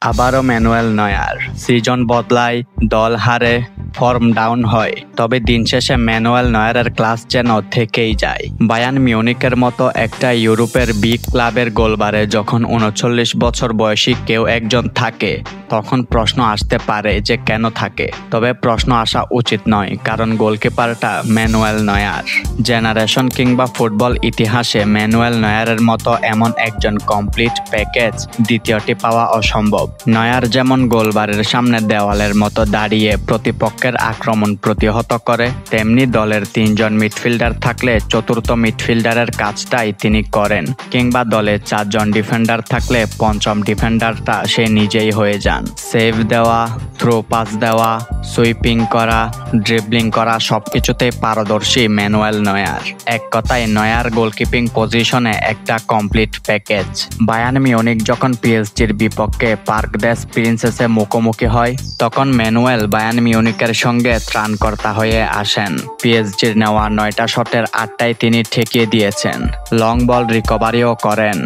আবারও Manuel Neuer. Season বদলায়, দল হারে, ফর্ম ডাউন হয়, তবে দিন শেষে ম্যানুয়েল নয়্যারের ক্লাস যেন থেকেই যায়। বায়ার্ন মিউনিখের মতো একটা ইউরোপের বিগ ক্লাবের গোলবারে যখন ৩৯ বছর বয়সী কেউ একজন থাকে, তখন প্রশ্ন আসতে পারে যে কেন থাকে। তবে প্রশ্ন আসা উচিত নয়, কারণ গোলকিপারটা ম্যানুয়েল নয়্যার। জেনারেশন কিংবা ফুটবল ইতিহাসে ম্যানুয়েল নয়্যারের মতো এমন একজন কমপ্লিট প্যাকেজ দ্বিতীয়টি পাওয়া অসম্ভব। নয়্যার যেমন গোলবারের সামনে দেওয়ালের মতো দাঁড়িয়ে প্রতিপক্ষের আক্রমণ প্রতিহত করে, তেমনি দলের ৩ জন মিডফিল্ডার থাকলে চতুর্থ মিডফিল্ডারের কাজটাই তিনি করেন, কিংবা দলে ৪ জন ডিফেন্ডার থাকলে পঞ্চম ডিফেন্ডারটা সে নিজেই হয়ে যান। সেভ দেওয়া, থ্রো পাস দেওয়া, সুইপিং করা, ড্রিবলিং করা সবকিছুতেই পারদর্শী ম্যানুয়েল নয়্যার। এক কথায় নয়্যার গোলকিপিং পজিশনে একটা কমপ্লিট প্যাকেজ। বায়ার্ন মিউনিখ যখন পিএসজির বিপক্ষে পার্ক ডেস প্রিন্সেসে মুখোমুখি হয়, তখন ম্যানুয়েল বায়ার্ন মিউনিখের সঙ্গে ত্রাণকর্তা হয়ে আসেন। পিএসজির নেওয়া ৯টা শটের ৮টাই তিনি ঠেকিয়ে দিয়েছেন, লং বল রিকভারিও করেন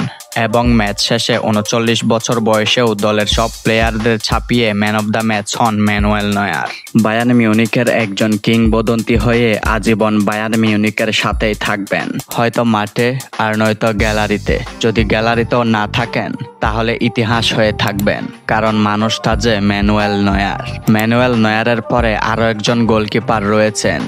এবং ম্যাচ শেষে ৩৯ বছর বয়সেও দলের সব প্লেয়ারদের ছাপিয়ে ম্যান অব দ্য ম্যাচ হন ম্যানুয়েল নয়্যার। বায়ার্ন মিউনিখের একজন কিংবদন্তি হয়ে আজীবন বায়ার্ন মিউনিখের সাথেই থাকবেন, হয়তো মাঠে আর নয়তো গ্যালারিতে। যদি গ্যালারিতেও না থাকেন, তাহলে ইতিহাস হয়ে থাকবেন, কারণ মানুষটা যে ম্যানুয়েল নয়্যার। ম্যানুয়েল নয়্যারের পরে আরও একজন গোলকিপার রয়েছেন,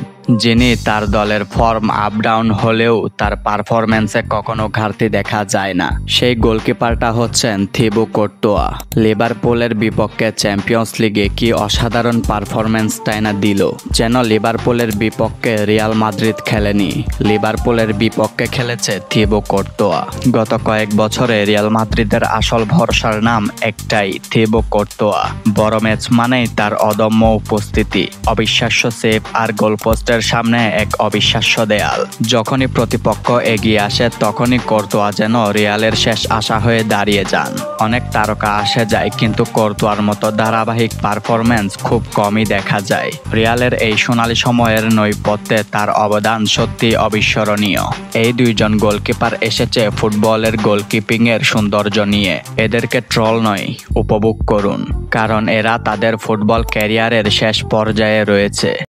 যিনি তার দলের ফর্ম আপ ডাউন হলেও তার পারফরম্যান্সে কখনো ঘাটতি দেখা যায় না। সেই গোলকিপারটা হচ্ছেন থিবো কর্তোয়া। লিভারপুলের বিপক্ষে চ্যাম্পিয়ন্স লিগে কি অসাধারণ পারফরম্যান্সটাই না দিল, যেন লিভারপুলের বিপক্ষে রিয়াল মাদ্রিদ খেলেনি, লিভারপুলের বিপক্ষে খেলেছে থিবো কর্তোয়া। গত কয়েক বছরে রিয়াল মাদ্রিদের আসল ভরসার নাম একটাই, থিবো কর্তোয়া। বড় ম্যাচ মানেই তার অদম্য উপস্থিতি, অবিশ্বাস্য সেভ আর গোলপোস্টের সামনে এক অবিশ্বাস্য দেয়াল। যখনই প্রতিপক্ষ এগিয়ে আসে, তখনই কর্তোয়া যেন রিয়ালের শেষ আশা হয়ে দাঁড়িয়ে যান। অনেক তারকা আসে যায়, কিন্তু কর্তোয়ার মতো ধারাবাহিক পারফরম্যান্স খুব কমই দেখা যায়। রিয়ালের এই সোনালী সময়ের নৈপথ্যে তার অবদান সত্যি অবিস্মরণীয়। এই দুইজন গোলকিপার এসেছে ফুটবলের গোলকিপিং এর সৌন্দর্য নিয়ে। এদেরকে ট্রল নয়, উপভোগ করুন, কারণ এরা তাদের ফুটবল ক্যারিয়ারের শেষ পর্যায়ে রয়েছে।